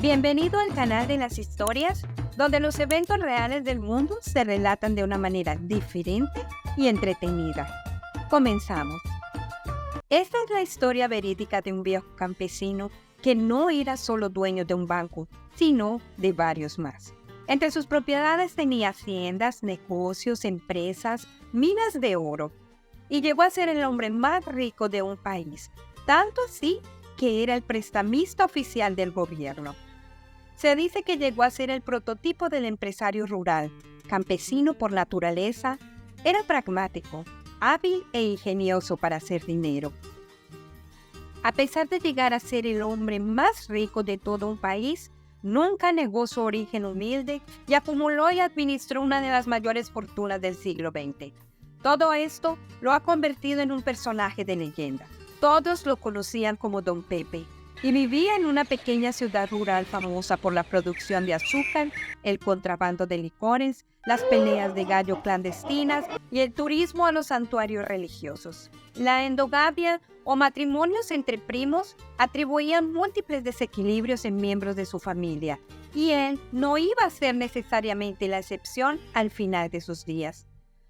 Bienvenido al canal de las historias, donde los eventos reales del mundo se relatan de una manera diferente y entretenida. Comenzamos. Esta es la historia verídica de un viejo campesino que no era solo dueño de un banco, sino de varios más. Entre sus propiedades tenía haciendas, negocios, empresas, minas de oro, y llegó a ser el hombre más rico de un país, tanto así que era el prestamista oficial del gobierno. Se dice que llegó a ser el prototipo del empresario rural, campesino por naturaleza, era pragmático, hábil e ingenioso para hacer dinero. A pesar de llegar a ser el hombre más rico de todo un país, nunca negó su origen humilde y acumuló y administró una de las mayores fortunas del siglo XX. Todo esto lo ha convertido en un personaje de leyenda. Todos lo conocían como Don Pepe y vivía en una pequeña ciudad rural famosa por la producción de azúcar, el contrabando de licores, las peleas de gallo clandestinas y el turismo a los santuarios religiosos. La endogamia o matrimonios entre primos atribuían múltiples desequilibrios en miembros de su familia, y él no iba a ser necesariamente la excepción al final de sus días.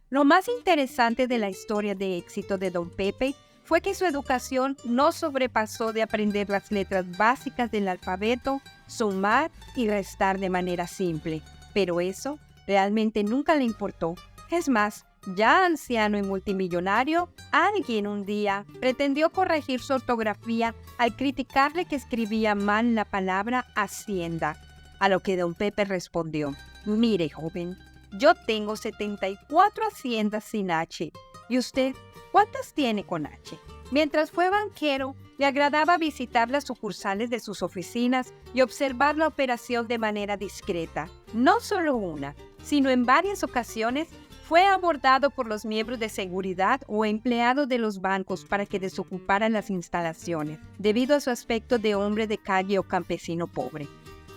Lo más interesante de la historia de éxito de Don Pepe fue que su educación no sobrepasó de aprender las letras básicas del alfabeto, sumar y restar de manera simple, pero eso realmente nunca le importó. Es más, ya anciano y multimillonario, alguien un día pretendió corregir su ortografía al criticarle que escribía mal la palabra hacienda, a lo que Don Pepe respondió: «Mire, joven, yo tengo 74 haciendas sin H, ¿y usted cuántas tiene con H?». Mientras fue banquero, le agradaba visitar las sucursales de sus oficinas y observar la operación de manera discreta. No solo una, sino en varias ocasiones fue abordado por los miembros de seguridad o empleados de los bancos para que desocuparan las instalaciones, debido a su aspecto de hombre de calle o campesino pobre.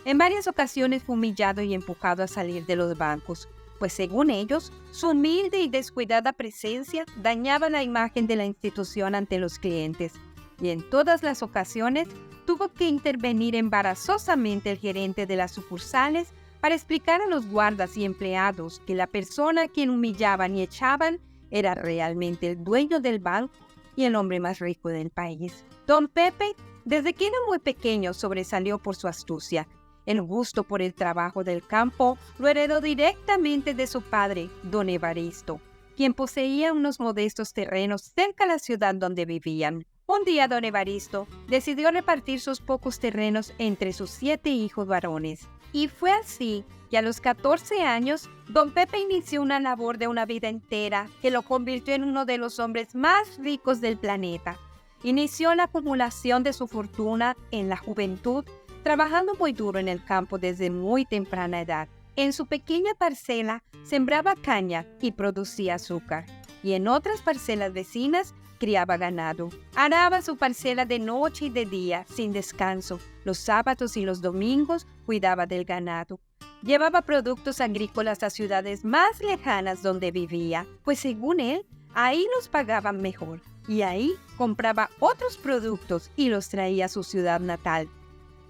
En varias ocasiones fue humillado y empujado a salir de los bancos, pues según ellos, su humilde y descuidada presencia dañaba la imagen de la institución ante los clientes, y en todas las ocasiones tuvo que intervenir embarazosamente el gerente de las sucursales para explicar a los guardas y empleados que la persona a quien humillaban y echaban era realmente el dueño del banco y el hombre más rico del país. Don Pepe, desde que era muy pequeño, sobresalió por su astucia. El gusto por el trabajo del campo lo heredó directamente de su padre, Don Evaristo, quien poseía unos modestos terrenos cerca de la ciudad donde vivían. Un día Don Evaristo decidió repartir sus pocos terrenos entre sus 7 hijos varones. Y fue así que a los 14 años, Don Pepe inició una labor de una vida entera que lo convirtió en uno de los hombres más ricos del planeta. Inició la acumulación de su fortuna en la juventud, trabajando muy duro en el campo desde muy temprana edad. En su pequeña parcela sembraba caña y producía azúcar, y en otras parcelas vecinas criaba ganado. Araba su parcela de noche y de día, sin descanso. Los sábados y los domingos cuidaba del ganado. Llevaba productos agrícolas a ciudades más lejanas donde vivía, pues según él, ahí los pagaban mejor, y ahí compraba otros productos y los traía a su ciudad natal.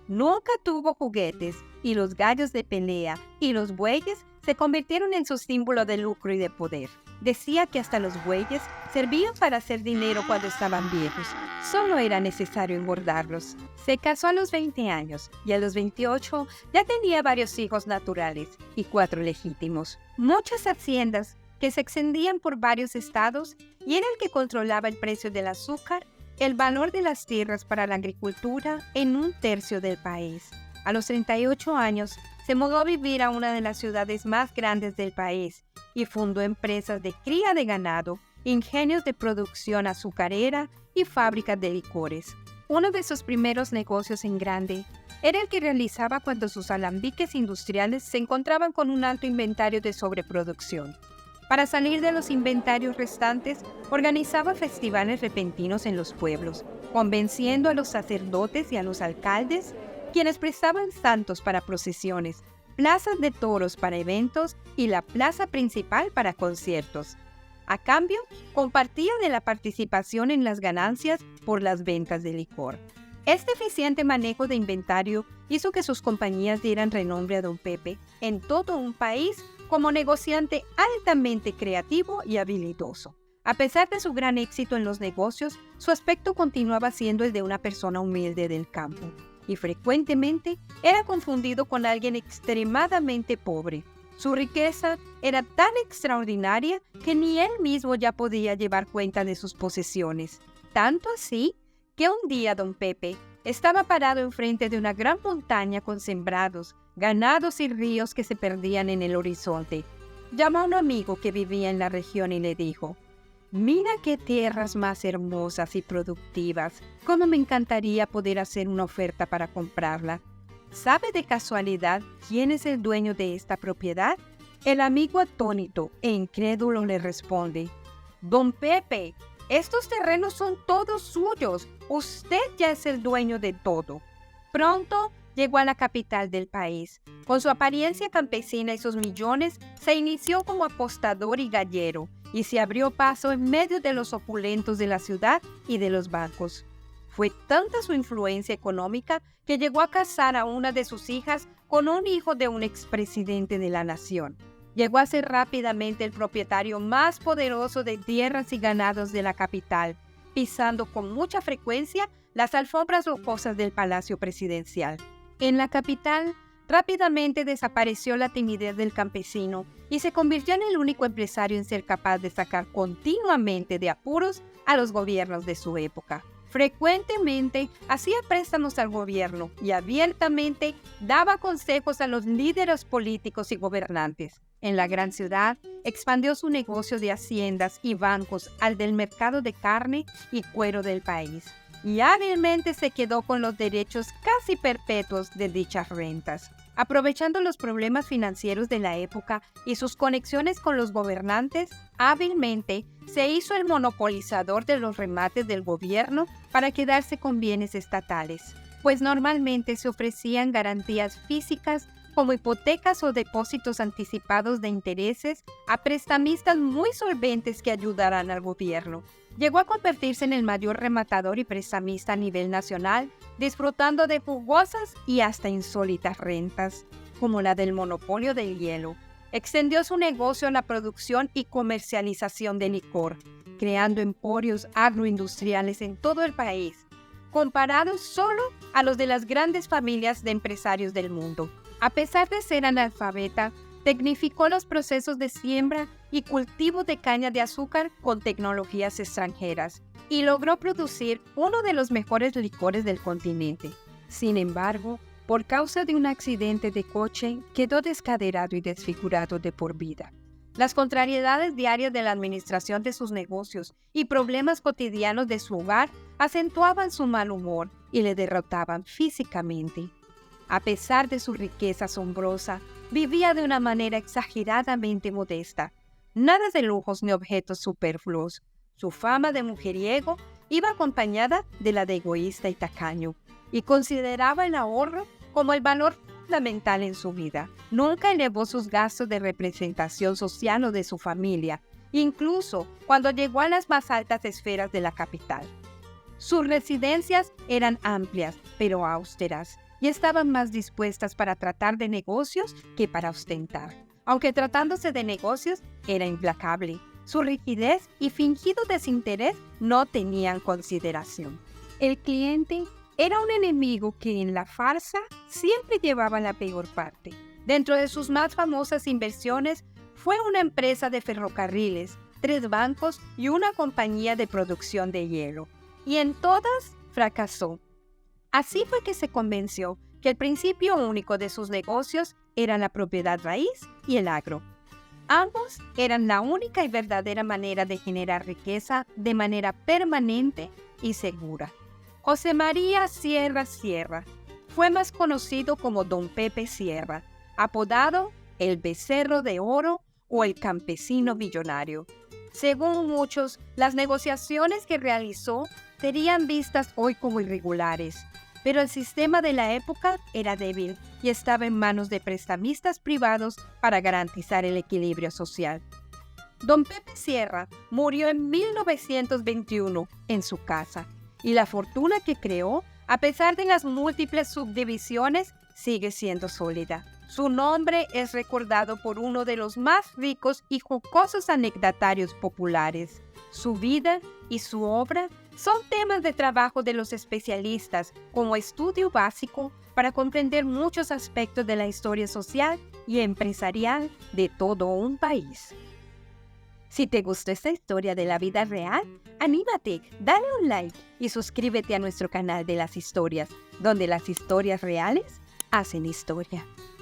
Nunca tuvo juguetes, y los gallos de pelea y los bueyes se convirtieron en su símbolo de lucro y de poder. Decía que hasta los bueyes servían para hacer dinero cuando estaban viejos, solo era necesario engordarlos. Se casó a los 20 años y a los 28 ya tenía varios hijos naturales y 4 legítimos. Muchas haciendas que se extendían por varios estados, y era el que controlaba el precio del azúcar, el valor de las tierras para la agricultura en 1/3 del país. A los 38 años, se mudó a vivir a una de las ciudades más grandes del país y fundó empresas de cría de ganado, ingenios de producción azucarera y fábricas de licores. Uno de sus primeros negocios en grande era el que realizaba cuando sus alambiques industriales se encontraban con un alto inventario de sobreproducción. Para salir de los inventarios restantes, organizaba festivales repentinos en los pueblos, convenciendo a los sacerdotes y a los alcaldes, quienes prestaban santos para procesiones, plazas de toros para eventos y la plaza principal para conciertos. A cambio, compartía de la participación en las ganancias por las ventas de licor. Este eficiente manejo de inventario hizo que sus compañías dieran renombre a don Pepe en todo un país como negociante altamente creativo y habilidoso. A pesar de su gran éxito en los negocios, su aspecto continuaba siendo el de una persona humilde del campo, y frecuentemente era confundido con alguien extremadamente pobre. Su riqueza era tan extraordinaria que ni él mismo ya podía llevar cuenta de sus posesiones. Tanto así que un día don Pepe estaba parado enfrente de una gran montaña con sembrados, ganados y ríos que se perdían en el horizonte. Llamó a un amigo que vivía en la región y le dijo: «Mira qué tierras más hermosas y productivas. Cómo me encantaría poder hacer una oferta para comprarla. ¿Sabe de casualidad quién es el dueño de esta propiedad?». El amigo atónito e incrédulo le responde: «Don Pepe, estos terrenos son todos suyos. Usted ya es el dueño de todo». Pronto llegó a la capital del país. Con su apariencia campesina y sus millones, se inició como apostador y gallero y se abrió paso en medio de los opulentos de la ciudad y de los bancos. Fue tanta su influencia económica que llegó a casar a una de sus hijas con un hijo de un expresidente de la nación. Llegó a ser rápidamente el propietario más poderoso de tierras y ganados de la capital, pisando con mucha frecuencia las alfombras rocosas del palacio presidencial. En la capital, rápidamente desapareció la timidez del campesino y se convirtió en el único empresario en ser capaz de sacar continuamente de apuros a los gobiernos de su época. Frecuentemente hacía préstamos al gobierno y abiertamente daba consejos a los líderes políticos y gobernantes. En la gran ciudad, expandió su negocio de haciendas y bancos al del mercado de carne y cuero del país, y hábilmente se quedó con los derechos casi perpetuos de dichas rentas. Aprovechando los problemas financieros de la época y sus conexiones con los gobernantes, hábilmente se hizo el monopolizador de los remates del gobierno para quedarse con bienes estatales, pues normalmente se ofrecían garantías físicas como hipotecas o depósitos anticipados de intereses a prestamistas muy solventes que ayudarán al gobierno. Llegó a convertirse en el mayor rematador y prestamista a nivel nacional, disfrutando de jugosas y hasta insólitas rentas, como la del monopolio del hielo. Extendió su negocio a la producción y comercialización de licor, creando emporios agroindustriales en todo el país, comparados solo a los de las grandes familias de empresarios del mundo. A pesar de ser analfabeta, tecnificó los procesos de siembra y cultivo de caña de azúcar con tecnologías extranjeras y logró producir uno de los mejores licores del continente. Sin embargo, por causa de un accidente de coche, quedó descaderado y desfigurado de por vida. Las contrariedades diarias de la administración de sus negocios y problemas cotidianos de su hogar acentuaban su mal humor y le derrotaban físicamente. A pesar de su riqueza asombrosa, vivía de una manera exageradamente modesta. Nada de lujos ni objetos superfluos. Su fama de mujeriego iba acompañada de la de egoísta y tacaño, y consideraba el ahorro como el valor fundamental en su vida. Nunca elevó sus gastos de representación social o de su familia, incluso cuando llegó a las más altas esferas de la capital. Sus residencias eran amplias, pero austeras, y estaban más dispuestas para tratar de negocios que para ostentar. Aunque tratándose de negocios, era implacable. Su rigidez y fingido desinterés no tenían consideración. El cliente era un enemigo que en la farsa siempre llevaba la peor parte. Dentro de sus más famosas inversiones fue una empresa de ferrocarriles, 3 bancos y una compañía de producción de hielo. Y en todas fracasó. Así fue que se convenció que el principio único de sus negocios era la propiedad raíz y el agro. Ambos eran la única y verdadera manera de generar riqueza de manera permanente y segura. José María Sierra fue más conocido como Don Pepe Sierra, apodado el Becerro de Oro o el Campesino Millonario. Según muchos, las negociaciones que realizó serían vistas hoy como irregulares, pero el sistema de la época era débil y estaba en manos de prestamistas privados para garantizar el equilibrio social. Don Pepe Sierra murió en 1921 en su casa, y la fortuna que creó A pesar de las múltiples subdivisiones, sigue siendo sólida. Su nombre es recordado por uno de los más ricos y jocosos anecdotarios populares. Su vida y su obra son temas de trabajo de los especialistas como estudio básico para comprender muchos aspectos de la historia social y empresarial de todo un país. Si te gustó esta historia de la vida real, anímate, dale un like y suscríbete a nuestro canal de las historias, donde las historias reales hacen historia.